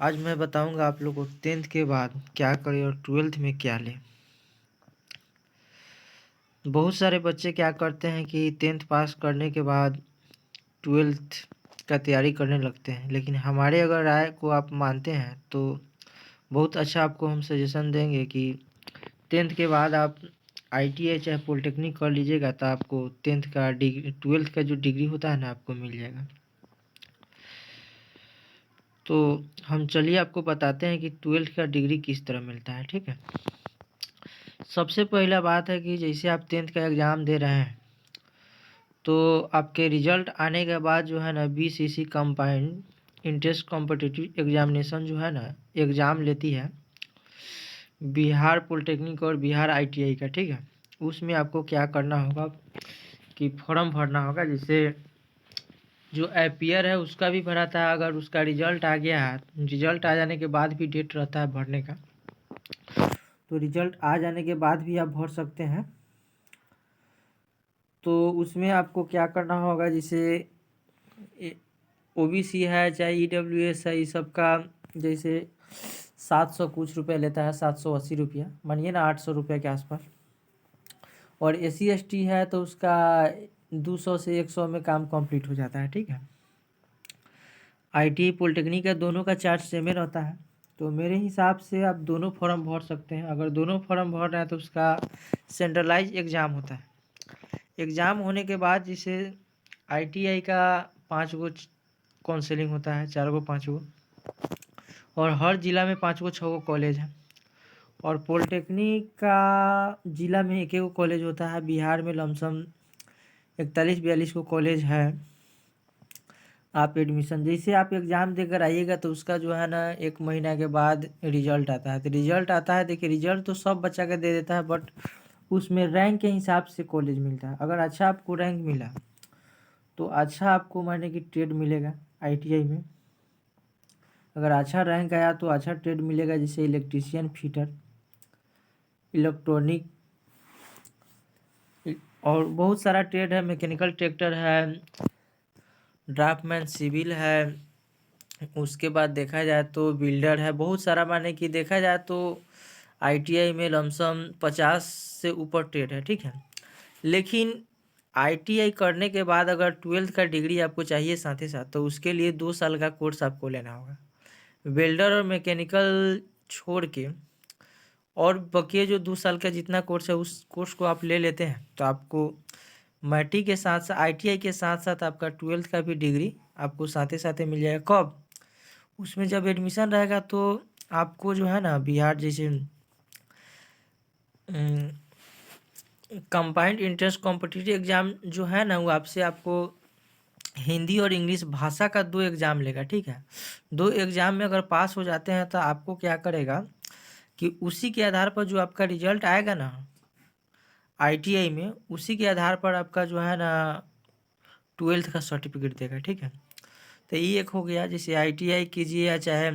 आज मैं बताऊंगा आप लोगों को 10th के बाद क्या करें और 12th में क्या लें। बहुत सारे बच्चे क्या करते हैं कि 10th पास करने के बाद 12th का तैयारी करने लगते हैं, लेकिन हमारे अगर राय को आप मानते हैं तो बहुत अच्छा आपको हम सजेशन देंगे कि 10th के बाद आप ITI चाहे पॉलिटेक्निक कर लीजिएगा तो आपको 10th का डिग्री 12th का जो डिग्री होता है ना आपको मिल जाएगा। तो हम चलिए आपको बताते हैं कि 12th का डिग्री किस तरह मिलता है। ठीक है, सबसे पहला बात है कि जैसे आप 10th का एग्ज़ाम दे रहे हैं तो आपके रिजल्ट आने के बाद जो है ना BCC combined entrance competitive examination जो है ना एग्ज़ाम लेती है बिहार पॉलिटेक्निक और बिहार ITI का। ठीक है, उसमें आपको क्या करना होगा कि फॉर्म भरना होगा, जिससे जो अपियर है उसका भी भरा था। अगर उसका रिजल्ट आ गया है, रिजल्ट आ जाने के बाद भी डेट रहता है भरने का, तो रिजल्ट आ जाने के बाद भी आप भर सकते हैं। तो उसमें आपको क्या करना होगा, जैसे OBC है चाहे EWS है, इस सब का जैसे 700 कुछ रुपये लेता है, 780 रुपया, मानिए ना 800 रुपये के आसपास। और SC ST है तो उसका 200 से 100 में काम कंप्लीट हो जाता है। ठीक है, ITI पॉलिटेक्निक का दोनों का चार्ज सेम रहता है। तो मेरे हिसाब से आप दोनों फॉर्म भर सकते हैं। अगर दोनों फॉर्म भर रहे हैं तो उसका सेंट्रलाइज एग्ज़ाम होता है। एग्ज़ाम होने के बाद जिसे ITI का 5 गो काउंसलिंग होता है, 4 गो 5 गो, और हर ज़िला में 5 गो 6 गो कॉलेज है। और पॉलिटेक्निक का ज़िला में एक एक कॉलेज होता है। बिहार में लमसम 41-42 को कॉलेज है। आप एडमिशन जैसे आप एग्ज़ाम देकर आइएगा तो उसका जो है ना 1 महीना के बाद रिजल्ट आता है। तो रिजल्ट आता है, देखिए रिजल्ट तो सब बच्चा का दे देता है, बट उसमें रैंक के हिसाब से कॉलेज मिलता है। अगर अच्छा आपको रैंक मिला तो अच्छा आपको माने कि ट्रेड मिलेगा ITI में। अगर अच्छा रैंक आया तो अच्छा ट्रेड मिलेगा, जैसे इलेक्ट्रीशियन, फिटर, इलेक्ट्रॉनिक, और बहुत सारा ट्रेड है। मैकेनिकल ट्रैक्टर है, ड्राफ्टमैन सिविल है, उसके बाद देखा जाए तो बिल्डर है। बहुत सारा माने कि देखा जाए तो ITI में लमसम 50 से ऊपर ट्रेड है। ठीक है, लेकिन ITI करने के बाद अगर 12th का डिग्री आपको चाहिए साथ ही साथ, तो उसके लिए 2 साल का कोर्स आपको लेना होगा। वेल्डर और मैकेनिकल छोड़ के और बकिए जो 2 साल का जितना कोर्स है उस कोर्स को आप ले लेते हैं तो आपको मैट्रिक के साथ साथ ITI के साथ साथ आपका 12th का भी डिग्री आपको साथ ही साथ मिल जाएगा। कब? उसमें जब एडमिशन रहेगा तो आपको जो है ना बिहार जैसे कंबाइंड इंट्रेंस कॉम्पिटिटिव एग्ज़ाम जो है ना वो आपसे आपको हिंदी और इंग्लिश भाषा का 2 एग्ज़ाम लेगा। ठीक है, 2 एग्ज़ाम में अगर पास हो जाते हैं तो आपको क्या करेगा कि उसी के आधार पर जो आपका रिजल्ट आएगा ना ITI में, उसी के आधार पर आपका जो है ना 12th का सर्टिफिकेट देगा। ठीक है, तो ये एक हो गया। जैसे ITI कीजिए या चाहे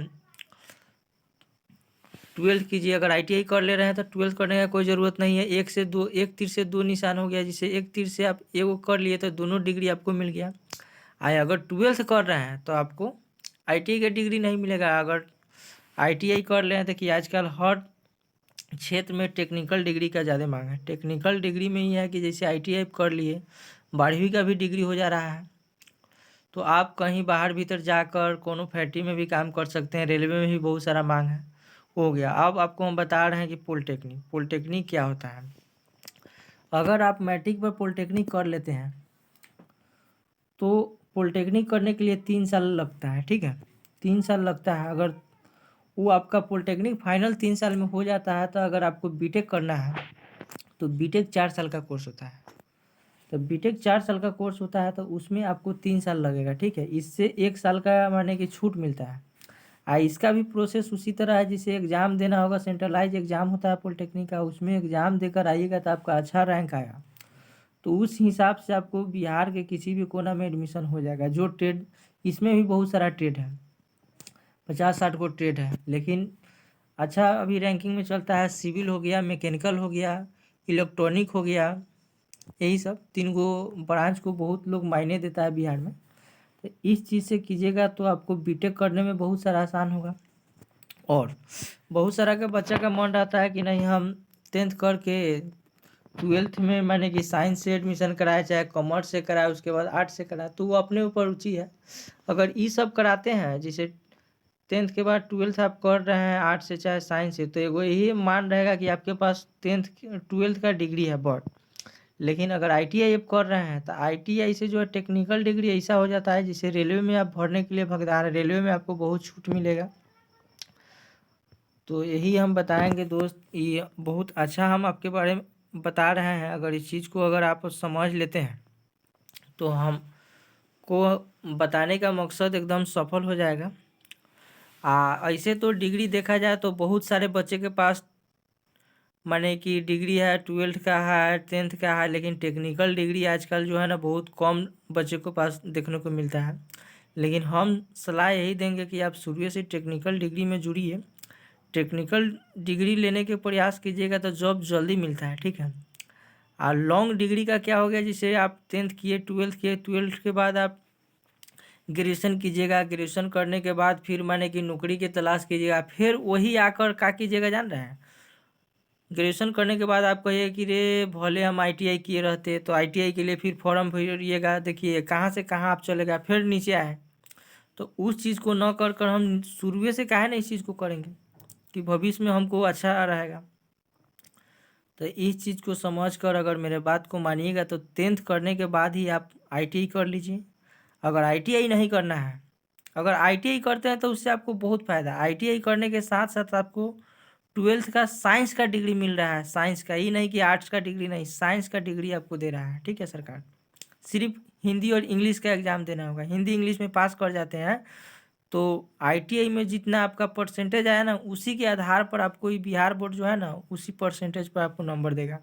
12th कीजिए, अगर ITI कर ले रहे हैं तो 12th करने का कोई ज़रूरत नहीं है। एक तीर से 2 निशान हो गया। जैसे एक तीर से आप एगो कर लिए तो दोनों डिग्री आपको मिल गया। अगर 12th कर रहे हैं तो आपको ITI का डिग्री नहीं मिलेगा। अगर ITI कर ले हैं तो कि आजकल हर क्षेत्र में टेक्निकल डिग्री का ज़्यादा मांग है। टेक्निकल डिग्री में ये है कि जैसे ITI कर लिए, 12वीं का भी डिग्री हो जा रहा है, तो आप कहीं बाहर भीतर जाकर कोनो फैक्ट्री में भी काम कर सकते हैं। रेलवे में भी बहुत सारा मांग है। हो गया। अब आपको हम बता रहे हैं कि पॉलिटेक्निक क्या होता है। अगर आप मैट्रिक पर पॉलिटेक्निक कर लेते हैं तो पॉलिटेक्निक करने के लिए 3 साल लगता है। ठीक है, 3 साल लगता है। अगर वो आपका पॉलिटेक्निक फाइनल 3 साल में हो जाता है तो अगर आपको बीटेक करना है तो बीटेक 4 साल का कोर्स होता है। तो बीटेक 4 साल का कोर्स होता है तो उसमें आपको 3 साल लगेगा। ठीक है, इससे 1 साल का माने कि छूट मिलता है। इसका भी प्रोसेस उसी तरह है, जिसे एग्ज़ाम देना होगा। सेंट्रलाइज एग्ज़ाम होता है पॉलिटेक्निक का, उसमें एग्ज़ाम देकर आइएगा तो आपका अच्छा रैंक आया तो उस हिसाब से आपको बिहार के किसी भी कोना में एडमिशन हो जाएगा। जो ट्रेड, इसमें भी बहुत सारा ट्रेड है, 50-60 को ट्रेड है, लेकिन अच्छा अभी रैंकिंग में चलता है सिविल हो गया, मैकेनिकल हो गया, इलेक्ट्रॉनिक हो गया। यही सब 3 गो ब्रांच को बहुत लोग मायने देता है बिहार में। तो इस चीज़ से कीजिएगा तो आपको बीटेक करने में बहुत सारा आसान होगा। और बहुत सारा के बच्चा का मन रहता है कि नहीं हम 10th करके 12th में माने कि साइंस से एडमिशन कराए, चाहे कॉमर्स से कराए, उसके बाद आर्ट्स से कराए, तो वो अपने ऊपर रुचि है। अगर ये सब कराते हैं, जैसे 10th के बाद 12th आप कर रहे हैं आर्ट्स से चाहे साइंस से, तो एगो यही मान रहेगा कि आपके पास 10th 12th का डिग्री है बट। लेकिन अगर ITI आप कर रहे हैं तो ITI से जो है टेक्निकल डिग्री ऐसा हो जाता है, जिसे रेलवे में आप भरने के लिए भगदार है, रेलवे में आपको बहुत छूट मिलेगा। तो यही हम बताएंगे दोस्त, ये बहुत अच्छा हम आपके बारे में बता रहे हैं। अगर इस चीज़ को अगर आप समझ लेते हैं तो हमको बताने का मकसद एकदम सफल हो जाएगा। ऐसे तो डिग्री देखा जाए तो बहुत सारे बच्चे के पास माने कि डिग्री है, 12th का है, 10th का है, लेकिन टेक्निकल डिग्री आजकल जो है ना बहुत कम बच्चे को पास देखने को मिलता है। लेकिन हम सलाह यही देंगे कि आप शुरू से टेक्निकल डिग्री में जुड़िए। टेक्निकल डिग्री लेने के प्रयास कीजिएगा तो जॉब जल्दी मिलता है, ठीक है। और लॉन्ग डिग्री का क्या हो गया, जैसे आप 10th किए, 12th किए, 12th के बाद आप ग्रेजुएशन कीजिएगा, ग्रेजुएशन करने के बाद फिर माने कि नौकरी की तलाश कीजिएगा, फिर वही आकर क्या कीजिएगा जान रहे हैं, ग्रेजुएशन करने के बाद आप कहिए कि रे भले हम ITI किए रहते, तो ITI के लिए फिर फॉर्म भरिएगा, देखिए कहाँ से कहाँ आप चलेगा, फिर नीचे आए। तो उस चीज़ को न कर हम शुरू से काहे ना इस चीज़ को करेंगे कि भविष्य में हमको अच्छा रहेगा। तो इस चीज़ को समझ कर अगर मेरे बात को मानिएगा तो 10th करने के बाद ही आप ITI कर लीजिए। अगर ITI नहीं करना है, अगर ITI करते हैं तो उससे आपको बहुत फ़ायदा है। ITI करने के साथ साथ आपको 12th का साइंस का डिग्री मिल रहा है, साइंस का, ही नहीं कि आर्ट्स का डिग्री नहीं, साइंस का डिग्री आपको दे रहा है, ठीक है सरकार। सिर्फ हिंदी और इंग्लिश का एग्ज़ाम देना होगा, हिंदी इंग्लिश में पास कर जाते हैं तो ITI में जितना आपका परसेंटेज आया ना, उसी के आधार पर आपको ये बिहार बोर्ड जो है ना, उसी परसेंटेज पर आपको नंबर देगा,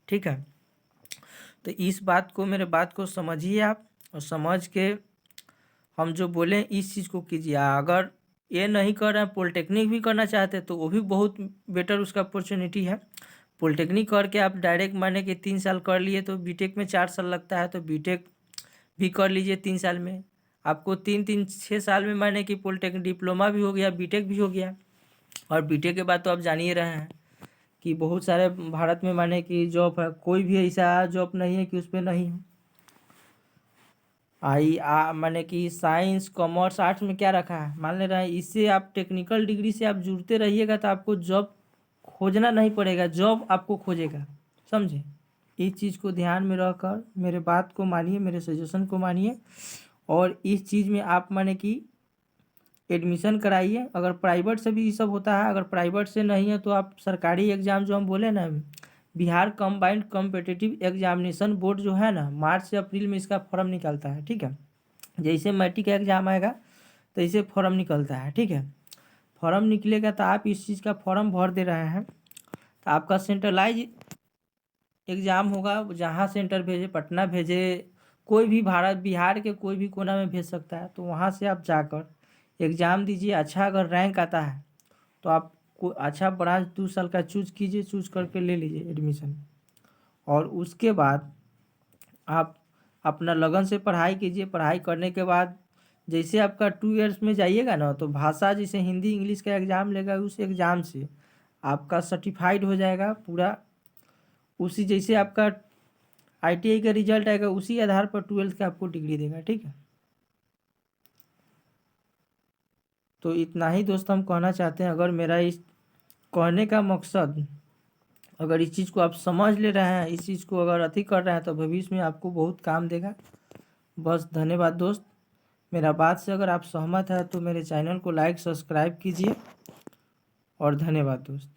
ठीक है। तो इस बात को, मेरे बात को समझिए आप, और समझ के हम जो बोलें इस चीज़ को कीजिए। अगर ये नहीं कर रहे हैं, पॉलिटेक्निक भी करना चाहते हैं तो वो भी बहुत बेटर उसका अपॉर्चुनिटी है। पॉलिटेक्निक करके आप डायरेक्ट माने कि 3 साल कर लिए तो बीटेक में 4 साल लगता है, तो बीटेक भी कर लीजिए 3 साल में। आपको 6 साल में माने कि पॉलिटेक्निक डिप्लोमा भी हो गया, बीटेक भी हो गया। और बीटेक के बाद तो आप जान ही रहे हैं कि बहुत सारे भारत में माने कि जॉब है, कोई भी ऐसा जॉब नहीं है कि उस पर नहीं हो। माने कि साइंस कॉमर्स आर्ट्स में क्या रखा है, मान ले रहे हैं, इससे आप टेक्निकल डिग्री से आप जुड़ते रहिएगा तो आपको जॉब खोजना नहीं पड़ेगा, जॉब आपको खोजेगा, समझे। इस चीज़ को ध्यान में रखकर मेरे बात को मानिए, मेरे सजेशन को मानिए, और इस चीज़ में आप माने कि एडमिशन कराइए। अगर प्राइवेट से भी ये सब होता है, अगर प्राइवेट से नहीं है तो आप सरकारी एग्ज़ाम जो हम बोले ना, Bihar combined competitive examination board जो है ना, मार्च से अप्रैल में इसका फॉर्म निकलता है, ठीक है। जैसे मैट्रिक का एग्ज़ाम आएगा तो इसे फॉर्म निकलता है, ठीक है। फॉर्म निकलेगा तो आप इस चीज़ का फॉर्म भर दे रहे हैं तो आपका सेंट्रलाइज एग्ज़ाम होगा, जहाँ सेंटर भेजे, पटना भेजे, कोई भी भारत बिहार के कोई भी कोना में भेज सकता है, तो वहाँ से आप जाकर एग्ज़ाम दीजिए। अच्छा अगर रैंक आता है तो आप को अच्छा ब्रांच 2 साल का चूज कीजिए, चूज करके ले लीजिए एडमिशन। और उसके बाद आप अपना लगन से पढ़ाई कीजिए। पढ़ाई करने के बाद जैसे आपका 2 ईयर्स में जाइएगा ना, तो भाषा जैसे हिंदी इंग्लिश का एग्ज़ाम लेगा, उस एग्ज़ाम से आपका सर्टिफाइड हो जाएगा पूरा। उसी जैसे आपका ITI का रिजल्ट आएगा, उसी आधार पर 12th का आपको डिग्री देगा, ठीक है। तो इतना ही दोस्त हम कहना चाहते हैं। अगर मेरा इस कहने का मकसद, अगर इस चीज़ को आप समझ ले रहे हैं, इस चीज़ को अगर अति कर रहे हैं, तो भविष्य में आपको बहुत काम देगा। बस धन्यवाद दोस्त। मेरा बात से अगर आप सहमत हैं तो मेरे चैनल को लाइक सब्सक्राइब कीजिए, और धन्यवाद दोस्त।